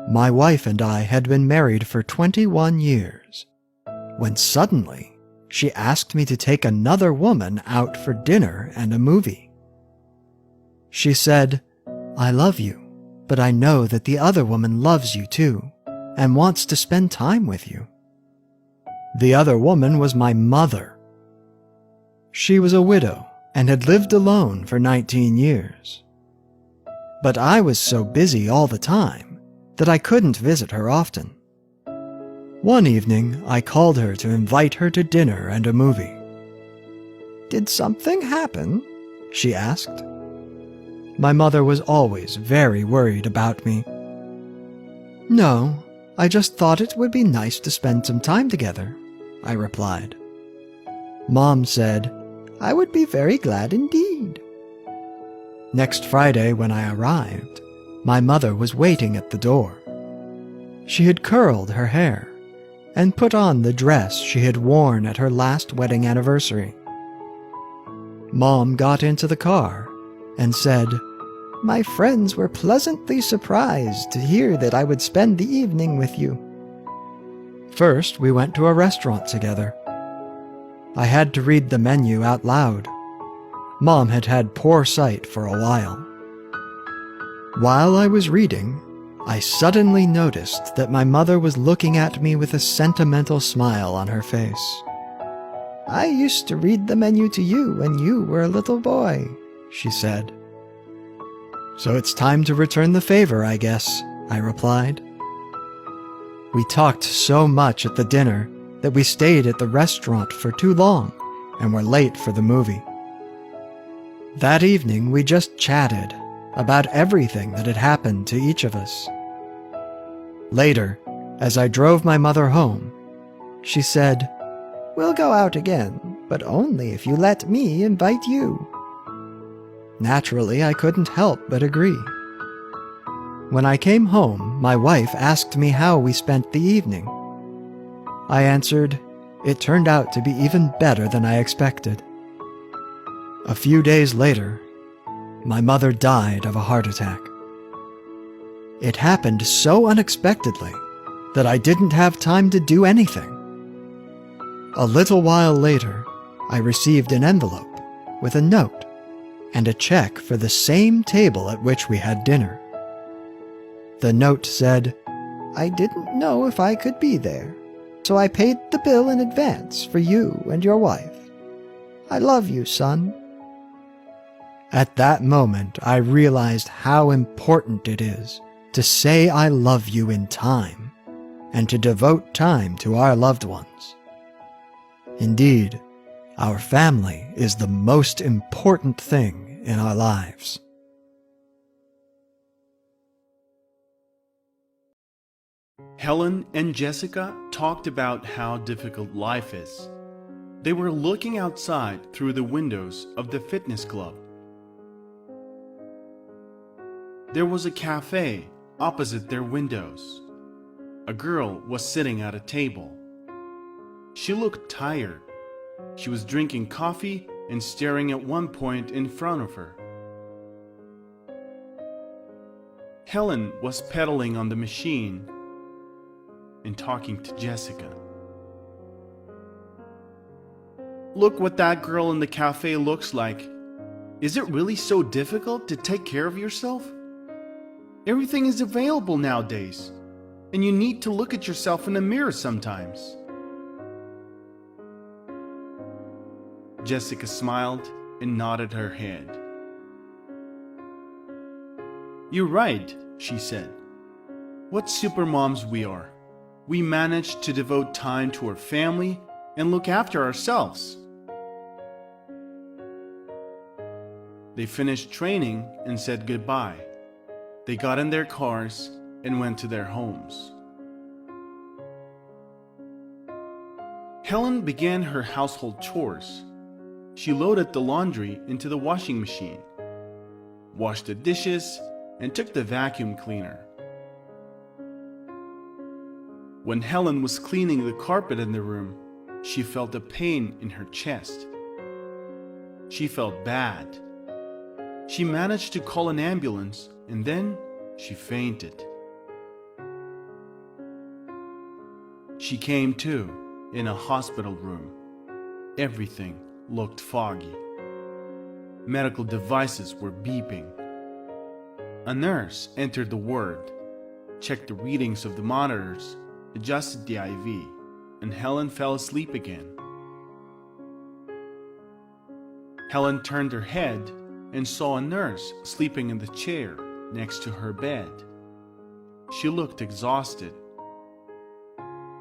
My wife and I had been married for 21 years, when suddenly she asked me to take another woman out for dinner and a movie. She said, "I love you, but I know that the other woman loves you too, and wants to spend time with you." The other woman was my mother. She was a widow and had lived alone for 19 years. But I was so busy all the time that I couldn't visit her often. One evening, I called her to invite her to dinner and a movie. "Did something happen?" she asked. My mother was always very worried about me. "No, I just thought it would be nice to spend some time together," I replied. Mom said, "I would be very glad indeed." Next Friday when I arrived, my mother was waiting at the door. She had curled her hair and put on the dress she had worn at her last wedding anniversary. Mom got into the car and said, "My friends were pleasantly surprised to hear that I would spend the evening with you." First, we went to a restaurant together. I had to read the menu out loud. Mom had had poor sight for a while. While I was reading, I suddenly noticed that my mother was looking at me with a sentimental smile on her face. "I used to read the menu to you when you were a little boy," she said. "So it's time to return the favor, I guess," I replied. We talked so much at the dinner that we stayed at the restaurant for too long and were late for the movie. That evening, we just chatted about everything that had happened to each of us. Later, as I drove my mother home, she said, "We'll go out again, but only if you let me invite you." Naturally, I couldn't help but agree. When I came home, my wife asked me how we spent the evening. I answered, "It turned out to be even better than I expected." A few days later, my mother died of a heart attack. It happened so unexpectedly that I didn't have time to do anything. A little while later, I received an envelope with a note and a check for the same table at which we had dinner. The note said, "I didn't know if I could be there, so I paid the bill in advance for you and your wife. I love you, son." At that moment, I realized how important it is to say I love you in time and to devote time to our loved ones. Indeed, our family is the most important thing in our lives. Helen and Jessica talked about how difficult life is. They were looking outside through the windows of the fitness club. There was a cafe opposite their windows. A girl was sitting at a table. She looked tired. She was drinking coffee and staring at one point in front of her. Helen was pedaling on the machine and talking to Jessica. "Look what that girl in the cafe looks like. Is it really so difficult to take care of yourself? Everything is available nowadays, and you need to look at yourself in a mirror sometimes." Jessica smiled and nodded her head. "You're right," she said. "What supermoms we are. We manage to devote time to our family and look after ourselves." They finished training and said goodbye. They got in their cars and went to their homes. Helen began her household chores. She loaded the laundry into the washing machine, washed the dishes, and took the vacuum cleaner. When Helen was cleaning the carpet in the room, she felt a pain in her chest. She felt bad. She managed to call an ambulance, and then she fainted. She came to in a hospital room. Everything looked foggy. Medical devices were beeping. A nurse entered the ward, checked the readings of the monitors, adjusted the IV, and Helen fell asleep again. Helen turned her head and saw a nurse sleeping in the chair next to her bed. She looked exhausted.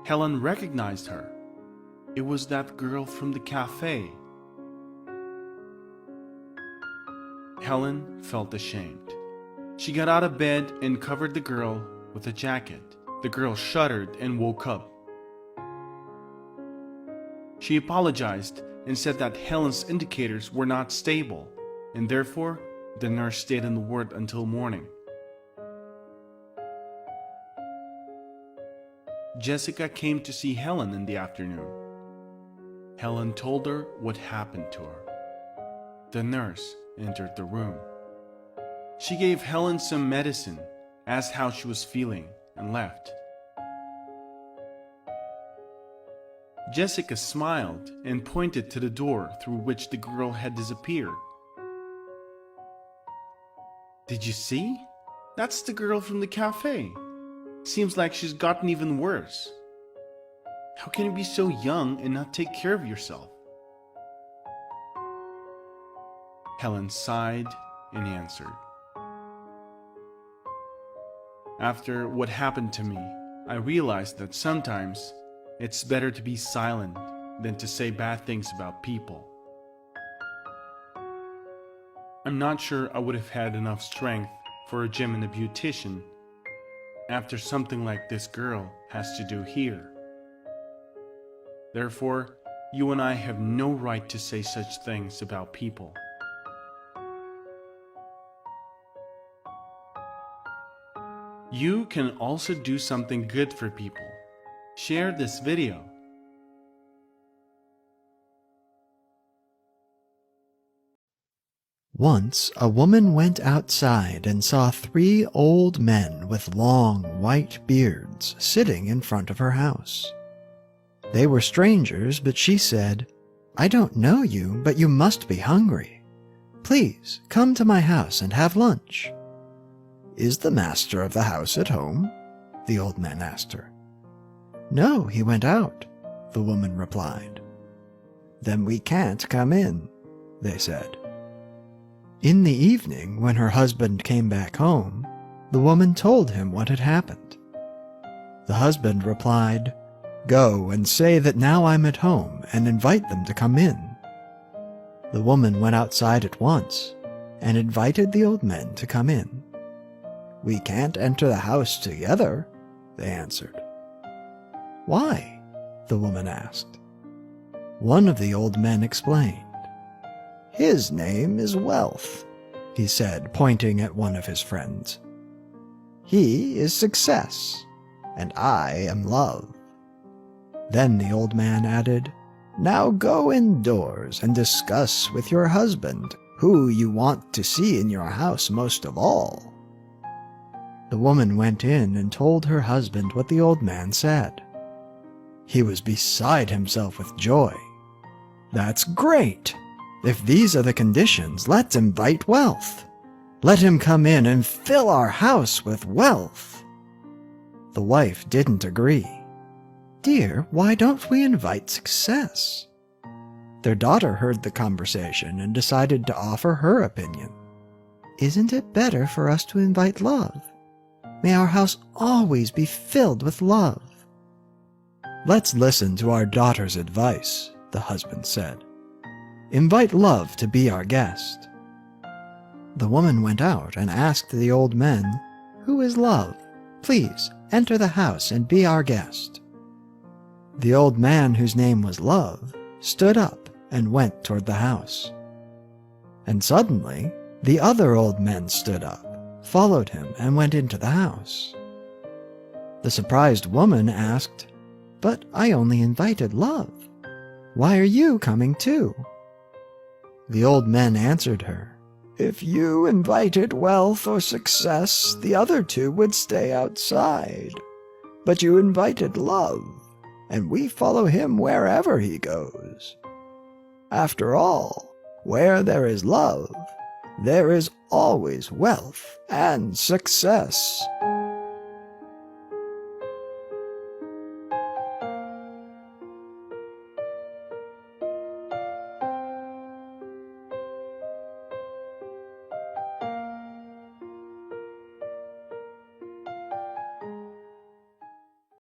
Helen recognized her. It was that girl from the cafe. Helen felt ashamed. She got out of bed and covered the girl with a jacket. The girl shuddered and woke up. She apologized and said that Helen's indicators were not stable, and therefore the nurse stayed in the ward until morning. Jessica came to see Helen in the afternoon. Helen told her what happened to her. The nurse entered the room. She gave Helen some medicine, asked how she was feeling, and left. Jessica smiled and pointed to the door through which the girl had disappeared. "Did you see? That's the girl from the cafe. Seems like she's gotten even worse. How can you be so young and not take care of yourself?" Helen sighed and answered, "After what happened to me, I realized that sometimes it's better to be silent than to say bad things about people. I'm not sure I would have had enough strength for a gym and a beautician after something like this girl has to do here. Therefore, you and I have no right to say such things about people." You can also do something good for people. Share this video. Once a woman went outside and saw 3 old men with long white beards sitting in front of her house. They were strangers, but she said, "I don't know you, but you must be hungry. Please come to my house and have lunch." "Is the master of the house at home?" the old man asked her. "No, he went out," the woman replied. "Then we can't come in," they said. In the evening, when her husband came back home, the woman told him what had happened. The husband replied, "Go and say that now I'm at home and invite them to come in." The woman went outside at once and invited the old men to come in. "We can't enter the house together," they answered. "Why?" the woman asked. One of the old men explained. "His name is Wealth," he said, pointing at one of his friends. "He is Success, and I am Love." Then the old man added, "Now go indoors and discuss with your husband who you want to see in your house most of all." The woman went in and told her husband what the old man said. He was beside himself with joy. "That's great! If these are the conditions, let's invite Wealth. Let him come in and fill our house with wealth." The wife didn't agree. "Dear, why don't we invite Success?" Their daughter heard the conversation and decided to offer her opinion. "Isn't it better for us to invite Love? May our house always be filled with love." "Let's listen to our daughter's advice," the husband said. "Invite Love to be our guest." The woman went out and asked the old men, "Who is Love? Please enter the house and be our guest." The old man, whose name was Love, stood up and went toward the house. And suddenly, the other old men stood up, followed him, and went into the house. The surprised woman asked, "But I only invited Love. Why are you coming too?" The old men answered her, "If you invited Wealth or Success, the other 2 would stay outside. But you invited Love, and we follow him wherever he goes. After all, where there is love, there is always wealth and success.